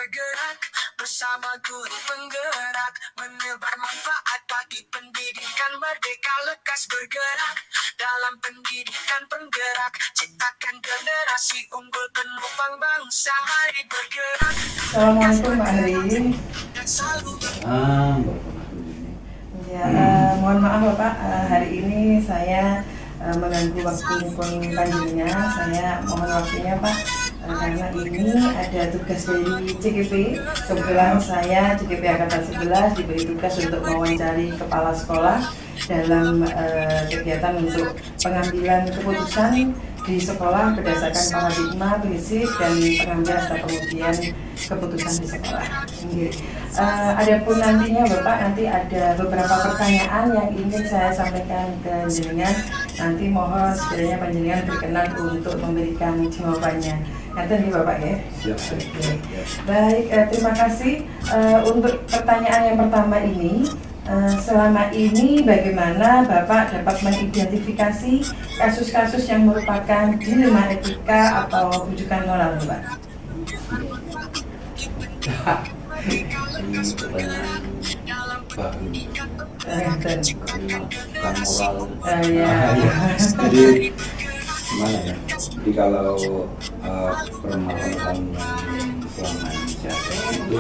bergerak bersama guru penggerak, menebar manfaat bagi pendidikan merdeka. Lekas bergerak dalam pendidikan penggerak, ciptakan generasi unggul penopang bangsa. Mari bergerak. Assalamualaikum Pak Hari. Ya, mohon maaf Bapak, hari ini saya mengganggu waktu panjenengan. Saya mohon waktunya Pak, karena ini ada tugas dari CGP. Kebetulan saya CGP Angkatan 11 diberi tugas untuk mewawancari kepala sekolah dalam kegiatan untuk pengambilan keputusan di sekolah berdasarkan paradigma, prinsip, dan pengambilan serta pengujian keputusan di sekolah. Adapun nantinya Bapak, nanti ada beberapa pertanyaan yang ingin saya sampaikan ke jenengan. Nanti mohon sekiranya panjenengan berkenan untuk memberikan jawabannya. Nanti nih Bapak ya. Oke. Baik, terima kasih. Untuk pertanyaan yang pertama ini, selama ini bagaimana Bapak dapat mengidentifikasi kasus-kasus yang merupakan dilema etika atau rujukan moral, Bapak? Ini pertanyaan baru, bukan moral. Jadi gimana ya? Jadi kalau permasalahan selama ini saya itu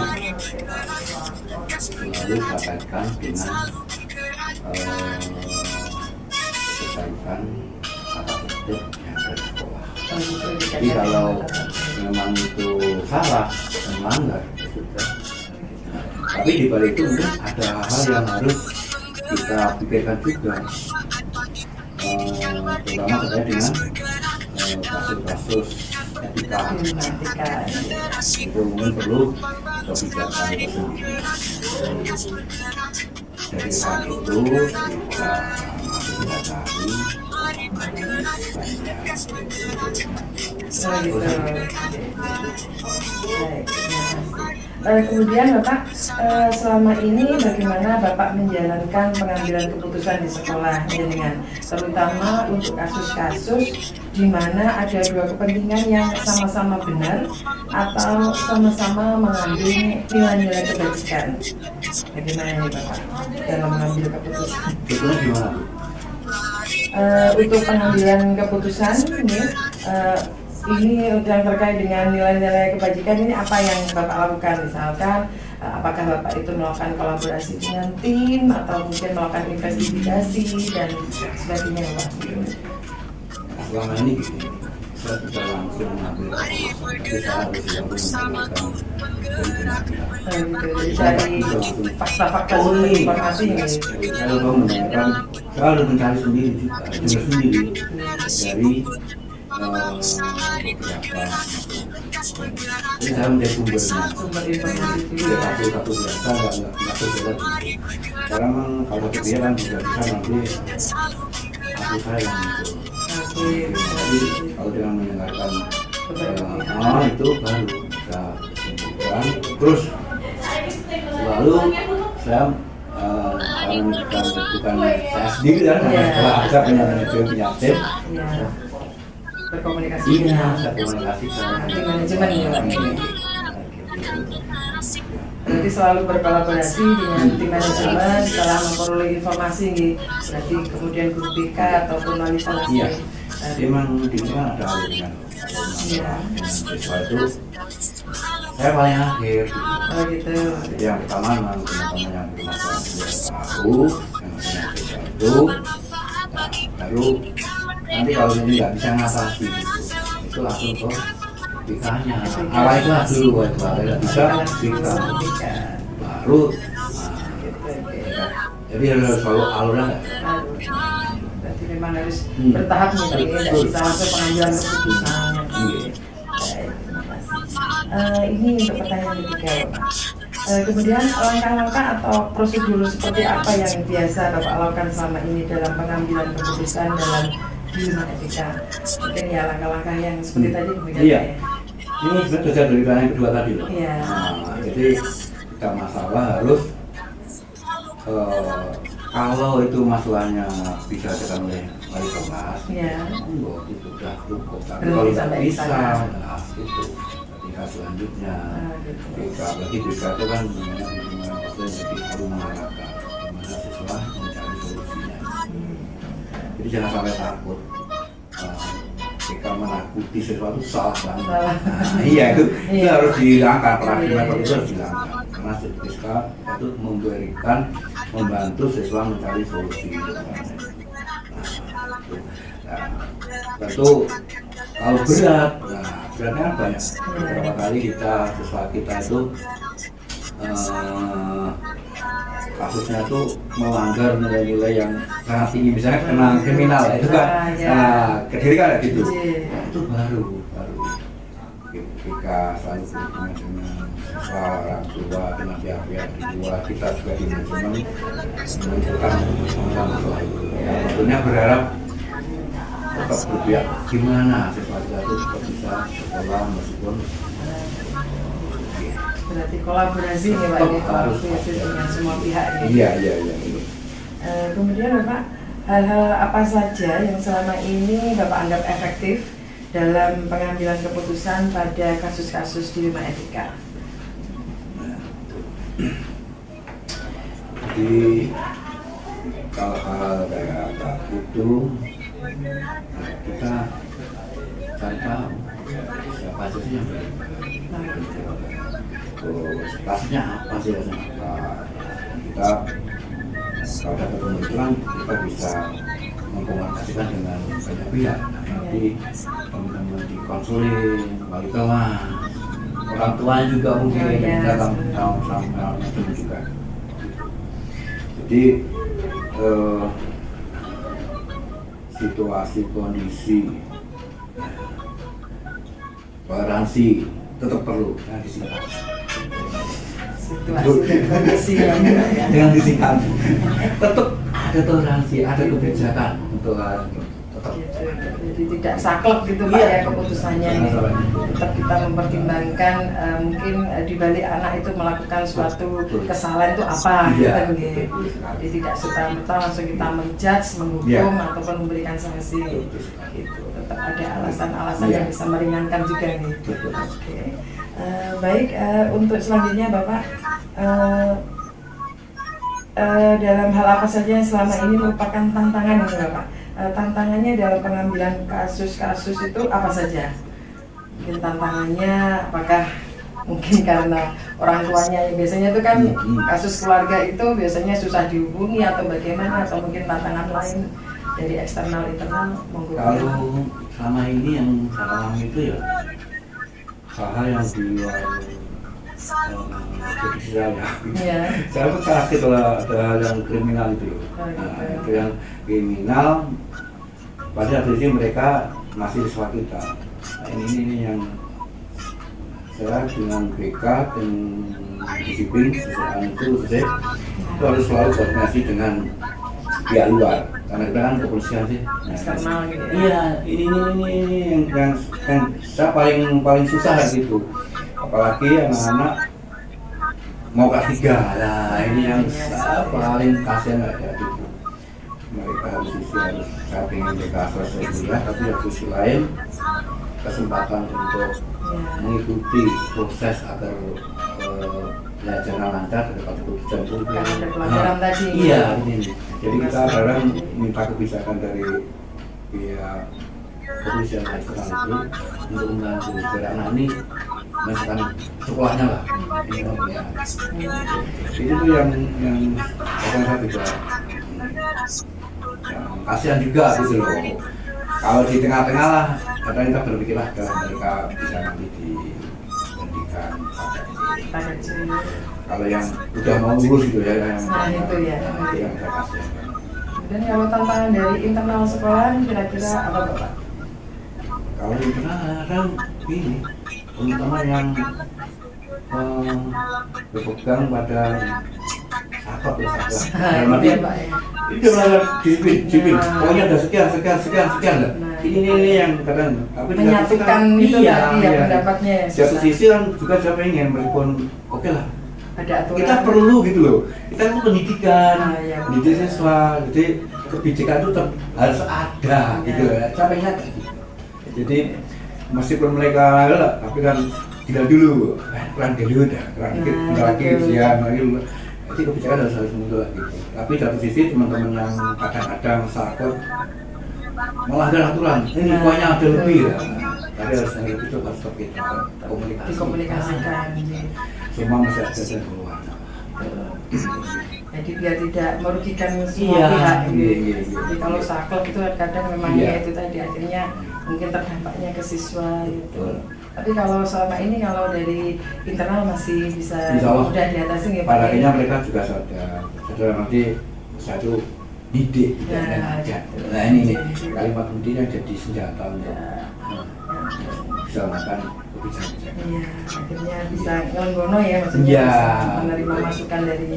selalu saya kaitkan dengan kebaikan tata tertib yang ada di sekolah. Jadi kalau memang itu salah dan melanggar, sudah. Tapi di balik itu mungkin ada hal yang harus kita pikirkan juga, terutama terkait dengan kasus-kasus etika. Itu mungkin perlu kebijakan tersendiri. Dari hal itu kita kemudian Bapak, selama ini bagaimana Bapak menjalankan pengambilan keputusan di sekolah dengan terutama untuk kasus-kasus di mana ada dua kepentingan yang sama-sama benar atau sama-sama mengambil nilai-nilai kebajikan. Bagaimana ini Bapak dalam mengambil keputusan? Itu gimana? Untuk pengambilan keputusan ini yang terkait dengan nilai-nilai kebajikan ini apa yang Bapak lakukan? Misalkan apakah Bapak itu melakukan kolaborasi dengan tim atau mungkin melakukan investigasi dan sebagainya Bapak? Selama ini saya tidak langsung mengambil keputusan, tapi saya harus selalu dari fakta-fakta informasi ini. Saya selalu mencari sendiri juga, dengar sendiri dari beberapa. Jadi saya menjadi sumber informasi itu satu biasa nggak berbeda. Karena memang kalau dia kan juga bisa nanti aku saya yang itu. Jadi kalau dengan mendengarkan itu baru bisa simpulkan. Terus lalu saya bukan saya sendiri kan, saya punya manajemen tim. Berkomunikasi saya komunikasikan manajemen ya Pak. Berarti selalu berkolaborasi dengan tim manajemen setelah memperoleh informasi nih. Berarti kemudian guru BK ataupun wali kelas. Iya. Memang di sini kan ada aliran. Dengan siswa itu saya paling akhir. Oh gitu. Jadi yang pertama memang teman-teman yang di masa tahu yang itu, baru nanti kalau ini nggak bisa ngatasi itu langsung ke BK-nya. Awal itu dulu, itu nggak bisa BK, baru jadi harus selalu alurnya. Berarti memang harus bertahap nih, tapi tidak bisa langsung pengambilan keputusan. Ini untuk pertanyaan ketiga Bapak. Kemudian langkah-langkah atau prosedur seperti apa yang biasa Bapak lakukan selama ini dalam pengambilan keputusan dalam dilema etika? Mungkin ya langkah-langkah yang seperti tadi demikian. Iya. Ini sebenarnya sudah dari yang kedua tadi loh. Iya. Jadi kita masalah harus kalau itu masalahnya bisa kita oleh wali kelas, ya, itu sudah cukup. Tapi kalau tidak bisa, nah, itu tingkat selanjutnya. Gitu. BK, lagi BK itu kan namanya bimbingan offline, jadi perlu mengarahkan gimana siswa mencari solusinya. Jadi jangan sampai takut. BK menakuti sesuatu salah banget. Nah, iya itu harus dihilangkan, paradigma itu harus dihilangkan. Karena BK itu membantu siswa mencari solusi. Tentu kalau berat, beratnya kan banyak. Beberapa kali siswa kita itu kasusnya itu melanggar nilai-nilai yang sangat tinggi, misalnya kena kriminal, itu kan, Kediri kan gitu. Itu baru ketika selalu berhubungan dengan siswa, orang tua, dengan pihak-pihak di luar, kita juga di manajemen menentukan masalah itu. Ya, tentunya berharap tetap berpihak gimana siswa kita itu tetap bisa sekolah meskipun berarti kolaborasi nih Pak, kolaborasi dengan semua pihak ya. Iya. Kemudian Bapak, hal-hal apa saja yang selama ini Bapak anggap efektif dalam pengambilan keputusan pada kasus-kasus di Bima Etika? Jadi kalau hal kayak itu kita cari tahu siapa sih yang kasusnya apa sih, kita kalau ada kebetulan kita bisa mengkomunikasikan dengan banyak pihak. Nanti teman-teman di konseling, wali kelas, orang tua juga mungkin dalam sama juga. Jadi situasi kondisi toleransi tetap perlu yang disingkat. Situasi dan kondisi yang Dengan disingkat tetap ada toleransi, ada kebijakan untuk tetap. Jadi tidak saklek gitu Pak ya keputusannya. Tetap kita mempertimbangkan mungkin di balik anak itu melakukan suatu kesalahan itu apa gitu. Jadi tidak serta-merta langsung kita menjudge, menghukum ataupun memberikan sanksi gitu. Tetap ada alasan-alasan yang bisa meringankan juga nih. Oke. Baik, untuk selanjutnya Bapak, dalam hal apa saja yang selama ini merupakan tantangan ini Bapak? Tantangannya dalam pengambilan kasus-kasus itu apa saja? Mungkin tantangannya apakah mungkin karena orang tuanya yang biasanya itu kan kasus keluarga itu biasanya susah dihubungi atau bagaimana, atau mungkin tantangan lain dari eksternal internal? Kalau selama ini yang saya alami itu ya hal-hal yang di luar prediksi saya. Saya pun kaget kalau ada hal yang kriminal itu. Itu yang kriminal, pada posisi mereka masih siswa kita. Ini yang saya dengan BK dan disiplin sesuatu itu harus selalu koordinasi dengan pihak luar, karena kita kan kepolisian sih. Eksternal gitu. Iya, ini yang saya paling susah gitu. Apalagi anak-anak mau kelas 3, nah ini yang saya paling kasihan ada itu. Mereka harus saya pengen mereka selesai kuliah, tapi di sisi lain kesempatan untuk mengikuti proses agar belajarnya lancar dan dapat keputusan itu. Ada pelajaran tadi. Iya, ini. Jadi kita sekarang minta kebijakan dari pihak kepolisian eksternal itu untuk membantu biar anak ini menyelesaikan sekolahnya lah. Itu tuh yang kadang saya juga kasihan juga gitu loh. Kalau di tengah-tengah lah, kadang kita berpikirlah kalau mereka bisa nanti di pendidikan pada kalau yang udah mau lulus gitu ya, yang itu ya. Yang saya kasihan. Dan kalau tantangan dari internal sekolah kira-kira apa Bapak? Kalau internal kan ini teman-teman yang berpegang pada sakot ya dalam arti ini udah melanggar disiplin, pokoknya ada sekian lah. Ini yang kadang tapi menyatukan itu ya pendapatnya. Di satu sisi kan juga saya pengen meskipun oke lah, ada aturan. kita perlu gitu loh, kita itu pendidikan, pendidik siswa, jadi kebijakan itu harus ada gitu ya, saya pengen gitu. Jadi meskipun mereka lah, tapi kan gila dulu, kurang dulu dah, kurang dikit, lagi ujian, lagi jadi kebijakan harus mundur gitu. Tapi satu sisi teman-teman yang kadang-kadang sakit melanggar aturan, ini kuahnya ada lebih ya. Tapi harus lebih itu harus kita dikomunikasikan. Semua masih ada dan keluar. Jadi biar tidak merugikan semua pihak. Jadi kalau saklek itu kadang memang ya itu tadi akhirnya mungkin terdampaknya ke siswa gitu. Tapi kalau selama ini kalau dari internal masih bisa mudah diatasi ya Pak. Pada akhirnya mereka juga sadar nanti satu didik dan ajar. Nah ini kalimat penting yang jadi senjata untuk bisa melakukan kebijakan. Iya, akhirnya bisa ngelenggono ya maksudnya bisa menerima masukan dari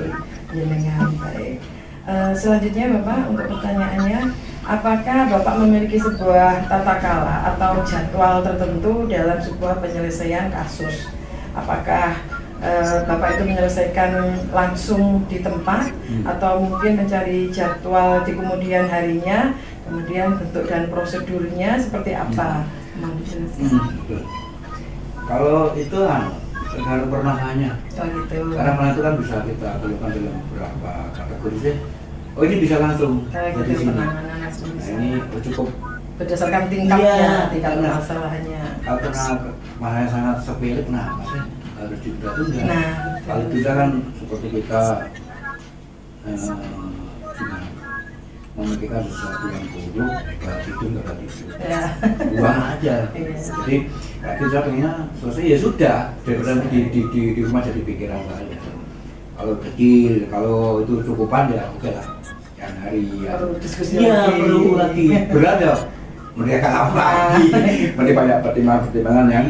jenengan. Baik. Selanjutnya Bapak untuk pertanyaannya, apakah Bapak memiliki sebuah tata cara atau jadwal tertentu dalam sebuah penyelesaian kasus? Apakah Bapak itu menyelesaikan langsung di tempat atau mungkin mencari jadwal di kemudian harinya, kemudian bentuk dan prosedurnya seperti apa? Kalau itu tergantung permasalahannya. Oh gitu. Karena mana itu kan bisa kita keluarkan dalam beberapa kategori sih. Oh ini bisa langsung dari sini. Nah ini cukup berdasarkan tingkatnya, tingkat masalahnya. Kalau pernah masalah sangat sepele, nah masih harus ditunda. Nah, kalau tidak kan seperti kita memikirkan sesuatu yang buruk, itu nggak itu. Buang aja. Jadi kita pengennya selesai ya sudah, daripada di rumah jadi pikiran saya. Kalau kecil, kalau itu cukupan ya oke lah. Yang hari ya perlu lagi berat ya. Mereka apa lagi? Berarti banyak pertimbangan yang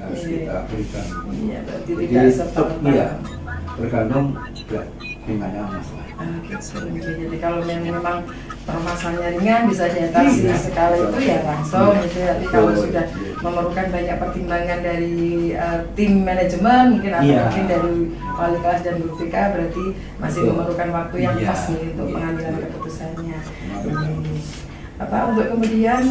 harus kita berikan. Iya, berarti jadi tidak serta-merta. Tergantung ringannya masalah. Jadi kalau memang permasalahannya ringan bisa diatasi sekali itu ya langsung gitu. Tapi kalau sudah memerlukan banyak pertimbangan dari tim manajemen mungkin atau mungkin dari wali kelas dan guru BK berarti masih memerlukan waktu yang pas nih untuk pengambilan keputusannya. Bapak untuk kemudian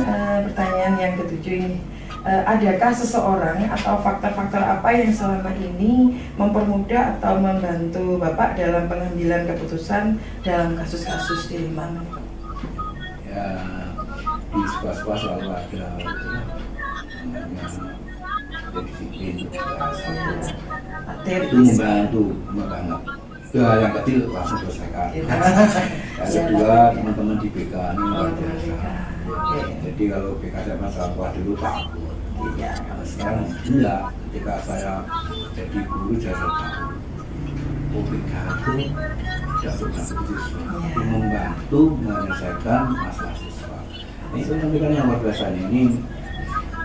pertanyaan yang ketujuh ini. Adakah seseorang atau faktor-faktor apa yang selama ini mempermudah atau membantu Bapak dalam pengambilan keputusan dalam kasus-kasus di Limangan? Ya, di sekolah-sekolah selalu ada disiplin, itu membantu banget. Hal yang kecil langsung selesaikan. Yang kedua teman-teman di BK ini luar biasa. Jadi kalau BK saya masalah dulu takut. Kalau sekarang enggak, ketika saya jadi guru saya tahu BK itu tidak berbagi siswa, itu membantu menyelesaikan masalah siswa. Ini pendidikan yang luar biasa ini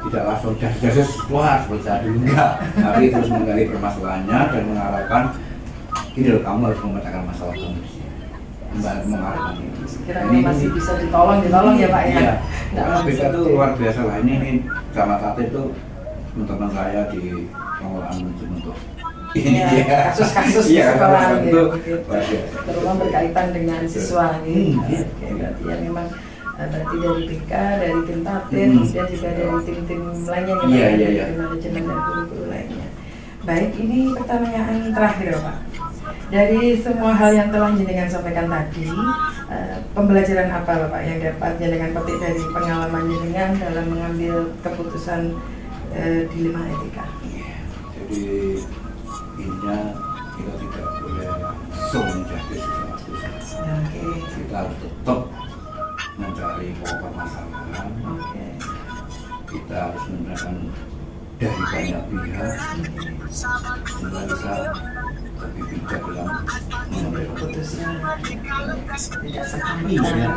tidak langsung jas keluar seperti saya dulu enggak, tapi terus menggali permasalahannya dan mengarahkan ini loh kamu harus memecahkan masalah kamu di sini, mengarahkan ini. Sekiranya masih bisa ditolong ya Pak ya. Iya. BK itu luar biasa lah. Ini sama satu itu teman-teman saya di pengelolaan manajemen tuh. Kasus-kasus di sekolah gitu. Terutama berkaitan dengan siswa gitu. Oke, berarti ya memang berarti dari BK, dari tim Tatin, dan juga dari tim-tim lainnya yang dari manajemen dan guru-guru lainnya. Baik, ini pertanyaan terakhir Pak. Dari semua hal yang telah jenengan sampaikan tadi, pembelajaran apa Bapak yang dapat jenengan petik dari pengalaman jenengan dalam mengambil keputusan di Lima Etika? Jadi intinya kita tidak boleh langsung menjadi sesuatu. Kita harus tetap mencari pokok permasalahan. Kita harus menggunakan dari banyak pihak sehingga kita lebih bijak dalam mengambil keputusan. Tidak sekali. Iya,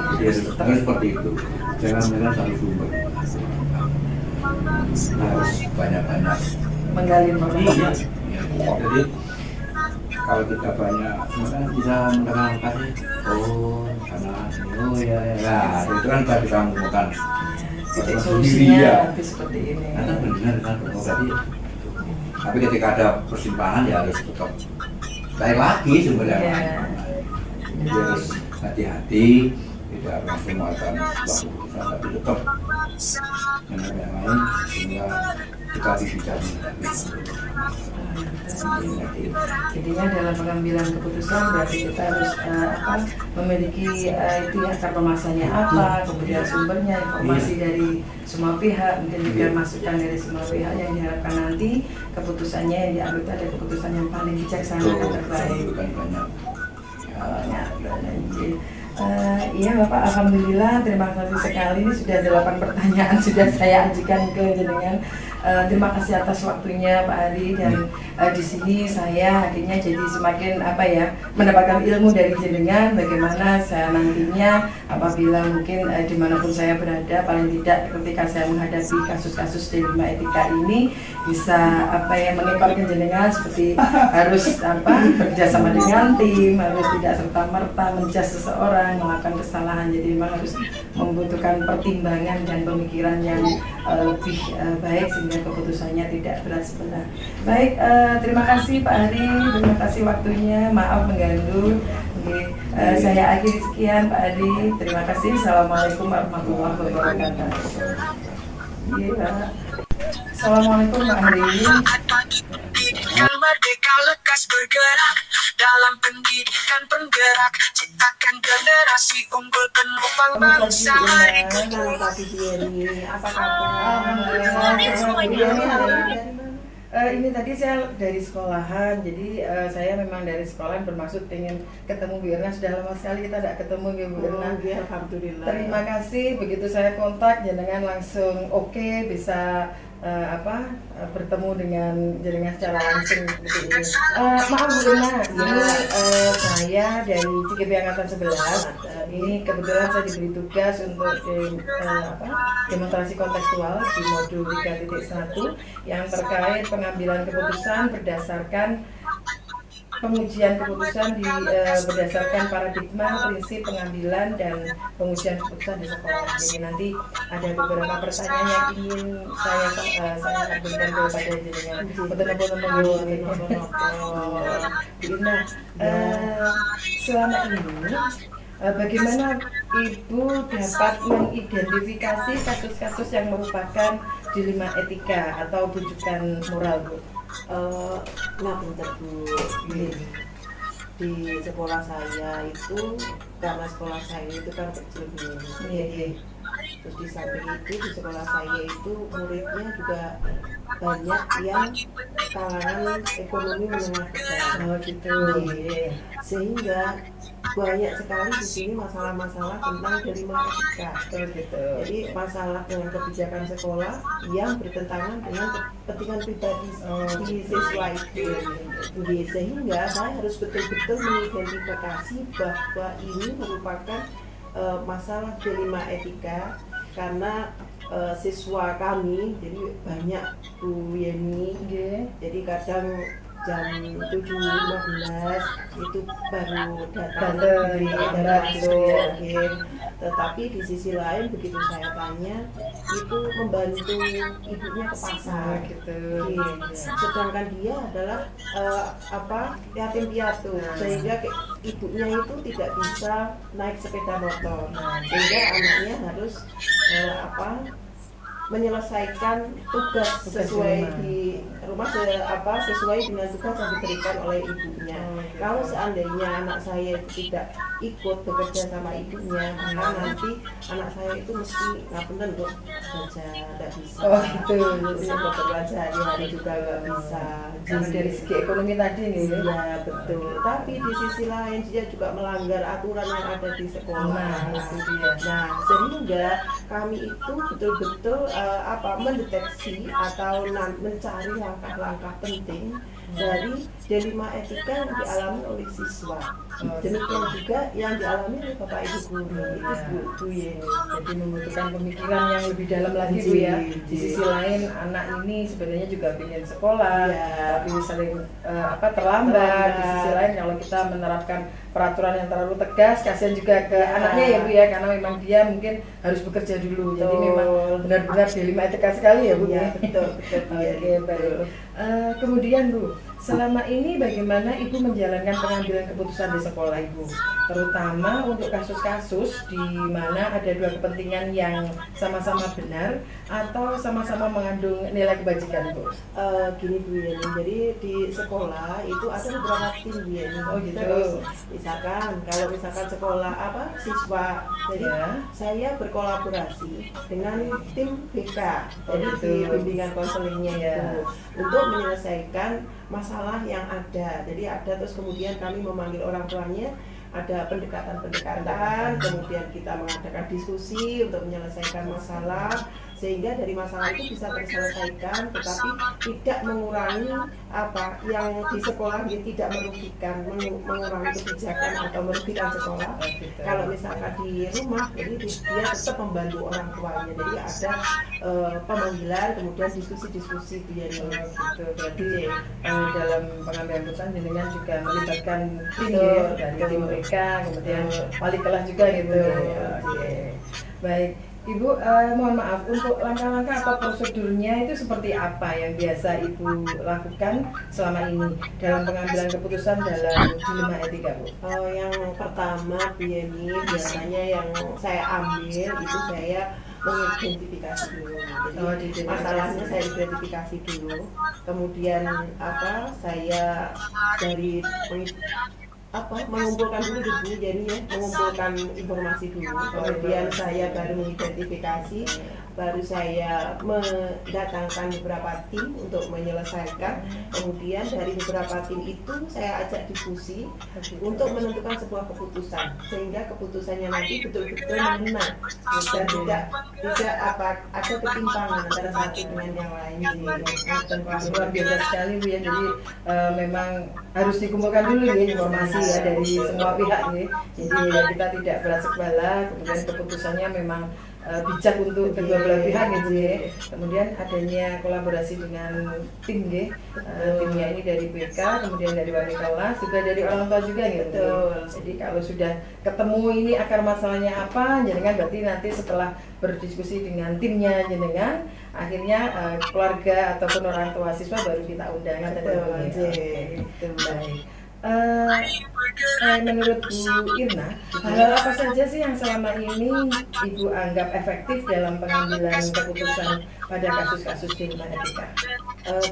harus seperti itu. Jangan satu sumber. Harus banyak-banyak menggali informasi. Iya. Jadi kalau kita banyak, maka bisa mendapatkan karena itu kan kita bisa menemukan titik solusinya seperti ini. Karena benar kan berarti. Tapi ketika ada persimpangan ya harus tetap cari lagi sumbernya. Jadi harus hati-hati, tidak langsung melakukan sebuah keputusan, tapi tetap yang lain sehingga kita dibicara Jadinya dalam pengambilan keputusan berarti kita harus memiliki itu ya, akar permasalahannya apa, kemudian sumbernya, informasi dari semua pihak, mungkin juga masukan dari semua pihak yang diharapkan nanti keputusannya yang diambil itu ada keputusan yang paling bijaksana dan terbaik. Iya Bapak, Alhamdulillah, terima kasih sekali. Ini sudah 8 pertanyaan sudah saya ajukan ke jenengan. Terima kasih atas waktunya Pak Ari, dan di sini saya akhirnya jadi semakin mendapatkan ilmu dari jenengan bagaimana saya nantinya apabila mungkin dimanapun saya berada, paling tidak ketika saya menghadapi kasus-kasus D5 etika ini bisa mengekorkan jenengan seperti harus bekerjasama dengan tim, harus tidak serta-merta menjas seseorang melakukan kesalahan. Jadi memang harus membutuhkan pertimbangan dan pemikiran yang lebih baik sehingga keputusannya tidak berat sebelah. Baik, terima kasih Pak Ari, terima kasih waktunya, maaf mengganggu. Saya akhiri sekian Pak Ari, terima kasih. Assalamualaikum warahmatullahi wabarakatuh. Iya. Assalamualaikum Pak Ari. Pendidikan merdeka lekas bergerak dalam pendidikan penggerak, ciptakan generasi unggul penopang bangsa hari kedua. Apa kabar? Ini tadi saya dari sekolahan, jadi saya memang dari sekolahan bermaksud ingin ketemu Bu Irna. Sudah lama sekali kita tidak ketemu ya Bu Irna. Alhamdulillah. Terima kasih, begitu saya kontak jenengan langsung oke, bisa bertemu dengan jenengan secara langsung seperti ini. Maaf Bu Irna, ini saya dari CGP Angkatan 11. Ini kebetulan saya diberi tugas untuk demonstrasi kontekstual di modul 3.1 yang terkait pengambilan keputusan berdasarkan pengujian keputusan berdasarkan paradigma, prinsip pengambilan dan pengujian keputusan di sekolah. Jadi nanti ada beberapa pertanyaan yang ingin saya berikan kepada jenengan. Nah, selama ini bagaimana Ibu dapat mengidentifikasi kasus-kasus yang merupakan dilema etika atau bujukan moral, Bu? Nah, bentar Bu, di sekolah saya itu, karena sekolah saya itu kan kecil begini. Terus di samping itu di sekolah saya itu muridnya juga banyak yang kalangan ekonomi menengah ke bawah gitu. Sehingga banyak sekali di sini masalah-masalah tentang dilema etika gitu. Jadi masalah dengan kebijakan sekolah yang bertentangan dengan kepentingan pribadi di siswa itu. Sehingga saya harus betul-betul mengidentifikasi bahwa ini merupakan masalah dilema etika karena siswa kami jadi banyak Bu Yeni, jadi kadang jam 7.15 itu baru datang dari masuk. Tetapi di sisi lain begitu saya tanya itu membantu ibunya ke pasar gitu. Sedangkan dia adalah yatim piatu, sehingga ibunya itu tidak bisa naik sepeda motor, sehingga anaknya harus menyelesaikan tugas sesuai di rumah sesuai dengan tugas yang diberikan oleh ibunya. Kalau seandainya anak saya itu tidak ikut bekerja sama ibunya, maka nanti anak saya itu mesti ngapunten kok belajar tidak bisa. Untuk bekerja hari juga nggak bisa. Jadi dari segi ekonomi tadi nih. Ya betul. Tapi di sisi lain dia juga melanggar aturan yang ada di sekolah. Nah, sehingga kami itu betul-betul mendeteksi atau mencari langkah-langkah penting dari dilema etika yang dialami oleh siswa. Demikian juga yang dialami oleh Bapak Ibu guru itu Bu Yeni. Jadi membutuhkan pemikiran yang lebih dalam lagi Bu ya. Di sisi lain anak ini sebenarnya juga ingin sekolah, tapi sering terlambat. Di sisi lain kalau kita menerapkan peraturan yang terlalu tegas, kasihan juga ke anaknya ya Bu ya, karena memang dia mungkin harus bekerja dulu. Jadi memang benar-benar dilema etika sekali ya Bu ya. Betul. Oke, baik. Kemudian Bu, selama ini bagaimana Ibu menjalankan pengambilan keputusan di sekolah Ibu? Terutama untuk kasus-kasus di mana ada dua kepentingan yang sama-sama benar atau sama-sama mengandung nilai kebajikan, Bu? Gini Bu Yeni, jadi di sekolah itu ada beberapa tim Bu Yeni. Oh gitu. Terus kalau misalkan sekolah siswa, jadi Ya. saya berkolaborasi dengan tim BK, jadi gitu. di bimbingan konselingnya Ya. itu untuk menyelesaikan masalah yang ada. Jadi ada, terus kemudian kami memanggil orang tuanya, ada pendekatan-pendekatan, kemudian kita mengadakan diskusi untuk menyelesaikan masalah, sehingga dari masalah itu bisa terselesaikan, tetapi tidak mengurangi apa yang di sekolah, dia tidak merugikan, mengurangi kebijakan atau merugikan sekolah. Kalau misalkan di rumah, jadi dia tetap membantu orang tuanya, jadi ada pemanggilan, kemudian diskusi-diskusi dia Gitu. Berarti dalam pengambilan keputusan jenengan juga melibatkan tim ya, dari tim BK, kemudian wali kelas juga gitu. Oke. Baik. Ibu, mohon maaf, untuk langkah-langkah atau prosedurnya itu seperti apa yang biasa Ibu lakukan selama ini dalam pengambilan keputusan dalam dilema etika, Bu? Yang pertama Bu Yeni, biasanya yang saya ambil itu saya mengidentifikasi dulu. Jadi masalahnya saya identifikasi dulu, kemudian saya dari mengumpulkan dulu Bu, jadinya mengumpulkan informasi dulu, kemudian saya baru mengidentifikasi, baru saya mendatangkan beberapa tim untuk menyelesaikan, kemudian dari beberapa tim itu saya ajak diskusi untuk menentukan sebuah keputusan, sehingga keputusannya nanti betul-betul mengena dan tidak ada ketimpangan antara satu dengan yang lain. Dan luar biasa sekali Bu ya, jadi memang harus dikumpulkan dulu ya informasi ya dari semua pihak ya. Jadi ya, kita tidak belasik bala, kemudian keputusannya memang bijak untuk kedua belah pihak gitu ya. Kemudian adanya kolaborasi dengan tim ya. Timnya ini dari BK, kemudian dari wali kelas, juga dari orang tua juga gitu. Betul. Jadi kalau sudah ketemu ini akar masalahnya apa, jenengan berarti nanti setelah berdiskusi dengan timnya jenengan, akhirnya keluarga ataupun orang tua siswa baru kita undang. Baik. Menurut Bu Irna, hal apa saja sih yang selama ini Ibu anggap efektif dalam pengambilan keputusan pada kasus-kasus dilema etika?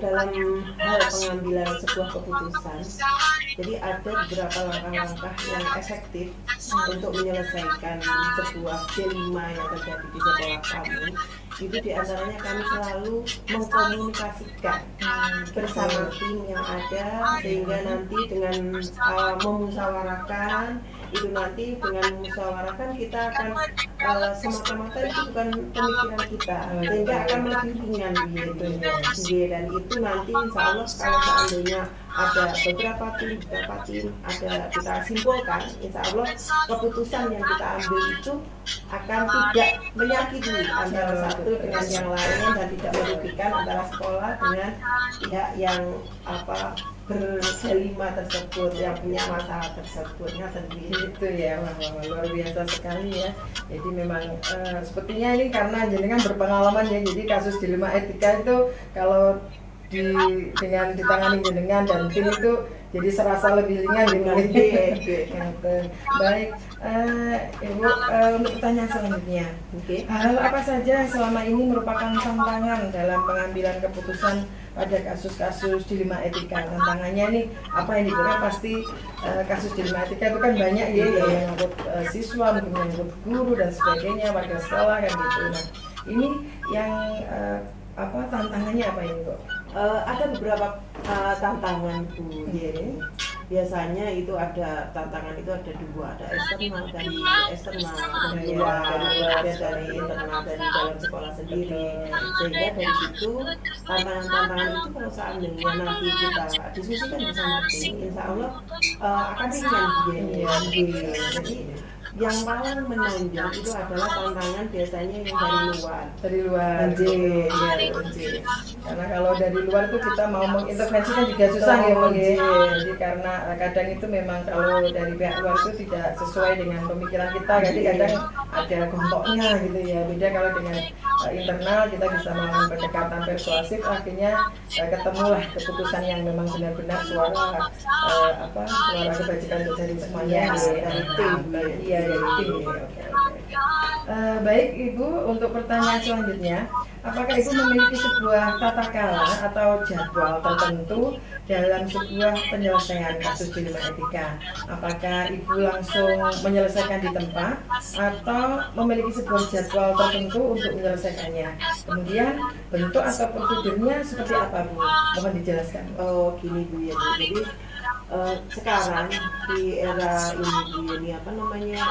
Dalam hal pengambilan sebuah keputusan, jadi ada beberapa langkah-langkah yang efektif untuk menyelesaikan sebuah dilema yang terjadi di sekolah kami. Itu diantaranya kami selalu mengkomunikasikan bersama tim yang ada, sehingga nanti dengan memusyawarahkan, itu nanti dengan memusyawarahkan kita akan semata-mata itu bukan pemikiran kita, sehingga akan lebih ringan gitu. Dan itu nanti insya Allah kalau seandainya ada beberapa tim ada kita simpulkan, insya Allah keputusan yang kita ambil itu akan tidak menyakiti antara satu dengan yang lain dan tidak merugikan antara sekolah dengan pihak yang berselima tersebut, yang punya masalah tersebutnya sendiri. Itu ya, luar biasa sekali ya. Jadi memang sepertinya ini karena jenengan berpengalaman ya, jadi kasus dilema etika itu kalau dengan ditangani jenengan dan tim itu jadi serasa lebih ringan gitu. Baik, Ibu, untuk pertanyaan selanjutnya, hal apa saja selama ini merupakan tantangan dalam pengambilan keputusan pada kasus-kasus dilema etika? Tantangannya nih apa yang diberikan? Pasti kasus dilema etika itu kan banyak ya, yang menyangkut siswa, mungkin menyangkut guru dan sebagainya, warga sekolah kan gitu. Nah, ini yang tantangannya apa ini, Bu? Ada beberapa tantangan Bu Yeni. Biasanya itu ada tantangan, itu ada dua, ada eksternal dari eksternal, kedua dari internal dari dalam sekolah sendiri. Sehingga dari situ tantangan-tantangan itu kalau seandainya nanti kita diskusikan bersama tim, insya Allah akan ringan Bu Yeni. Jadi yang paling menonjol itu adalah tantangan biasanya yang dari luar. Karena kalau dari luar tuh kita mau mengintervensi kan juga susah ya, Bu. Jadi karena kadang itu memang kalau dari pihak luar itu tidak sesuai dengan pemikiran kita, jadi kadang ada gompoknya gitu ya. Beda kalau dengan internal, kita bisa melakukan pendekatan persuasif, akhirnya ketemulah keputusan yang memang benar-benar suara kebajikan untuk dari semuanya, dari tim, iya dari tim. Oke. Baik Ibu, untuk pertanyaan selanjutnya, apakah Ibu memiliki sebuah tata cara atau jadwal tertentu dalam sebuah penyelesaian kasus dilema etika? Apakah Ibu langsung menyelesaikan di tempat atau memiliki sebuah jadwal tertentu untuk menyelesaikannya? Kemudian bentuk atau prosedurnya seperti apa Bu? Mohon dijelaskan. Oh gini Bu ya Bu. Jadi sekarang di era ini Bu, ini apa namanya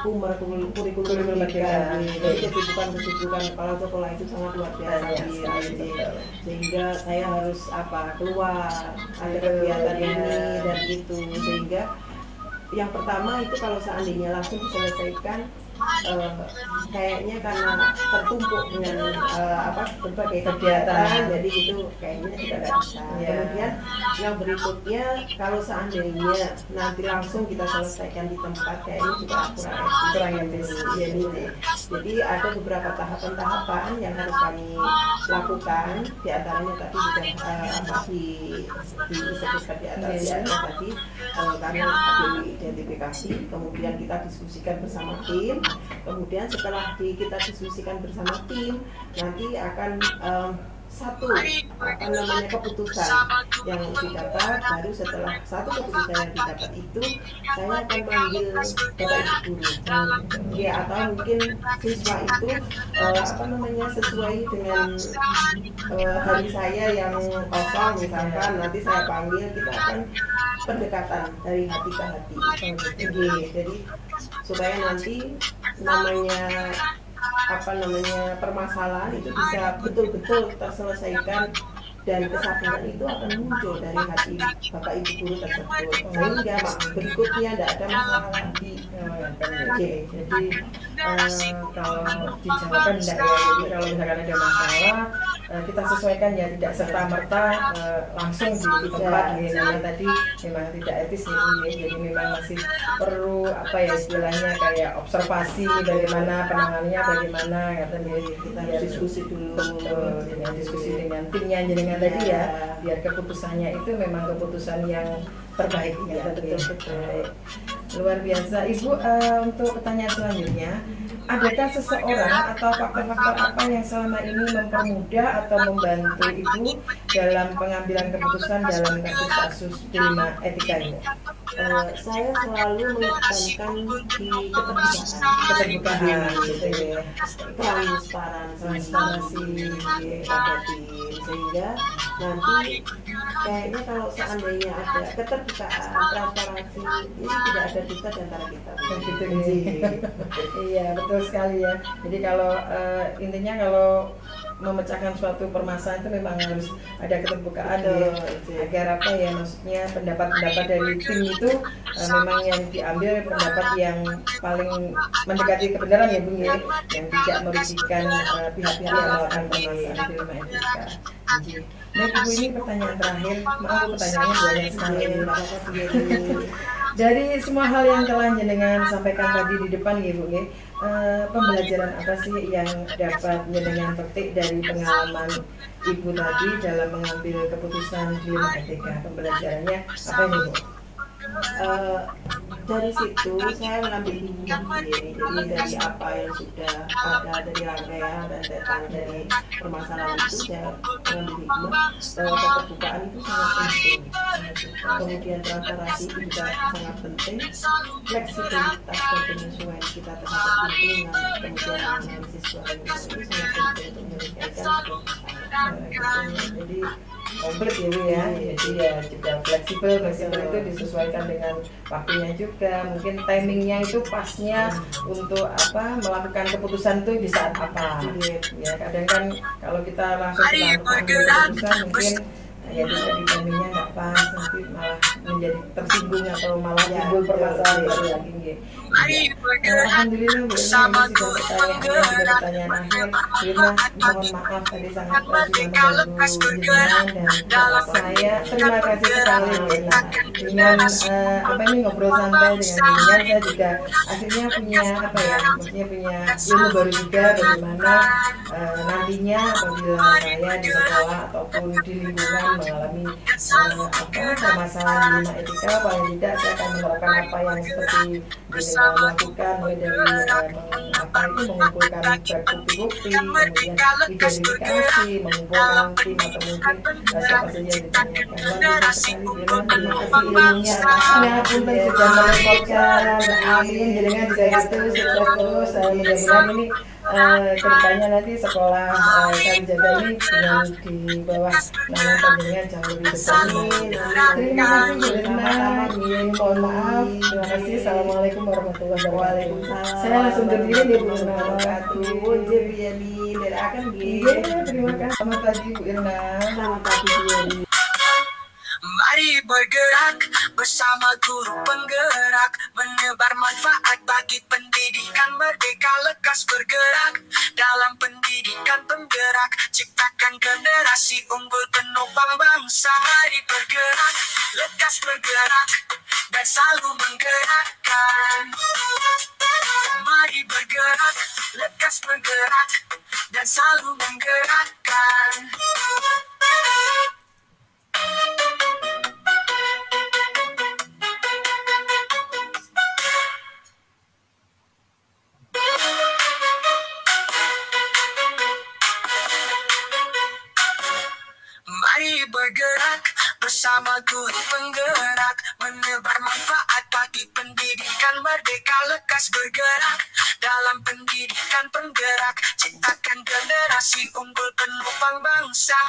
kurikulum merdeka. Jadi kesibukan kepala sekolah itu sangat luar biasa sehingga saya harus keluar ada kegiatan ini dan itu, sehingga yang pertama itu kalau seandainya langsung diselesaikan kayaknya karena tertumpuk dengan berbagai kegiatan, jadi itu kayaknya tidak bisa. Kemudian yang berikutnya, kalau seandainya nanti langsung kita selesaikan di tempat, kayaknya juga kurang etis. Jadi ada beberapa tahapan-tahapan yang harus kami lakukan, di antaranya tadi sudah disebutkan di atas tadi, karena diidentifikasi, kemudian kita diskusikan bersama tim. Kemudian setelah kita diskusikan bersama tim, nanti akan satu keputusan yang didapat. Baru setelah satu keputusan yang didapat itu, saya akan panggil Bapak Ibu guru, ya, atau mungkin siswa itu sesuai dengan hari saya yang kosong, misalkan nanti saya panggil, kita akan pendekatan dari hati ke hati. Jadi supaya nanti permasalahan itu bisa betul-betul terselesaikan, dan kesadaran itu akan muncul dari hati Bapak Ibu guru tersebut, sehingga berikutnya tidak ada masalah lagi. Jadi kalau dijawabkan tidak ya, jadi kalau misalkan ada masalah kita sesuaikan ya, tidak serta-merta langsung di tempat karena tadi memang tidak etis ya, jadi memang masih perlu istilahnya kayak observasi bagaimana penanganannya, bagaimana kita harus diskusi dulu, dengan diskusi dengan timnya dengan tadi ya, biar keputusannya itu memang keputusan yang terbaik ya. Betul. Luar biasa Ibu. Untuk pertanyaan selanjutnya, adakah seseorang atau faktor-faktor apa yang selama ini mempermudah atau membantu Ibu dalam pengambilan keputusan dalam kasus-kasus dilema etika ini? Saya selalu menekankan di keterbukaan gitu ya, transparansi pada tim, sehingga nanti kayaknya kalau seandainya ada keterbukaan, transparansi, ini tidak ada dusta di antara kita. Iya betul sekali ya. Jadi kalau intinya kalau memecahkan suatu permasalahan itu memang harus ada keterbukaan ya, agar maksudnya pendapat-pendapat dari tim itu memang yang diambil pendapat yang paling mendekati kebenaran ya Bung ya, yang tidak merugikan pihak-pihak yang melakukan permasalahan dilema etika. Baik Ibu, ini pertanyaan terakhir, maaf pertanyaannya banyak sekali. Dari semua hal yang telah jenengan sampaikan tadi di depan ya Bu ya, pembelajaran apa sih yang dapat jenengan petik dari pengalaman Ibu tadi dalam mengambil keputusan dilema etika? Pembelajarannya apa ini Bu? Dari situ saya mengambil hikmah sendiri. Jadi dari apa yang sudah ada dari rangkaian rentetan dari permasalahan itu, saya mengambil hikmah bahwa keterbukaan itu sangat penting. Kemudian transparansi itu juga sangat penting. Fleksibilitas dan penyesuaian kita terhadap lingkungan, kemudian analisis suara itu sangat penting untuk menyelesaikan sebuah masalah. Jadi komplit ya Bu ya. Jadi ya juga fleksibel itu disesuaikan dengan waktunya juga, mungkin timingnya itu pasnya untuk melakukan keputusan itu di saat apa ya. Kadang kan kalau kita langsung mengambil keputusan mungkin ya itu tadi timingnya nggak pas, nanti malah menjadi tersinggung atau malah Ya, timbul permasalahan betul. baru lagi nggih. Mari Iya. bergerak Alhamdulillah Bu Irma bersama ini sudah guru pertanyaan penggerak. akhir. Bu Irma mohon maaf tadi sangat sudah Merdeka lekas mengganggu bergerak jenengan dan dalam saya terima kasih penggerak. sekali Bu Irma Ciptakan dengan generasi apa ini ngobrol santai dengan jenengan, saya juga akhirnya punya apa ya, maksudnya punya ilmu baru juga bagaimana nantinya apabila saya di sekolah ataupun di lingkungan mengalami permasalahan dilema etika, paling tidak saya akan menerapkan apa yang seperti jenengan lakukan, mulai dari mengumpulkan bukti-bukti, kemudian identifikasi, mengumpulkan tim atau mungkin siapa saja yang ditanyakan. Luar biasa sekali Bu Irma, terima kasih ilmunya. Ngapunten sudah merepotkan. Amin, jenengan juga gitu sukses terus. Mudah-mudahan ini kedepannya nanti sekolah Kalijaga ini dengan di bawah naungan panjenengan jauh lebih besar. Terima kasih Bu Irma. Iya, mohon maaf. Terima kasih. Assalamualaikum warahmatullahi wabarakatuh. Saya langsung berdiri nih Bu Irma. Iya, terima kasih. Selamat pagi Bu Irma. Selamat pagi Bu Yeni. Mari bergerak bersama guru penggerak, menebar manfaat bagi pendidikan. Merdeka lekas bergerak dalam pendidikan penggerak, ciptakan generasi unggul penopang bangsa. Mari bergerak lekas bergerak dan selalu menggerakkan. Mari bergerak lekas bergerak dan selalu menggerakkan. Mari bergerak bersama guru penggerak, menebar manfaat bagi pendidikan. Merdeka lekas bergerak dalam pendidikan penggerak, ciptakan generasi unggul penopang bangsa.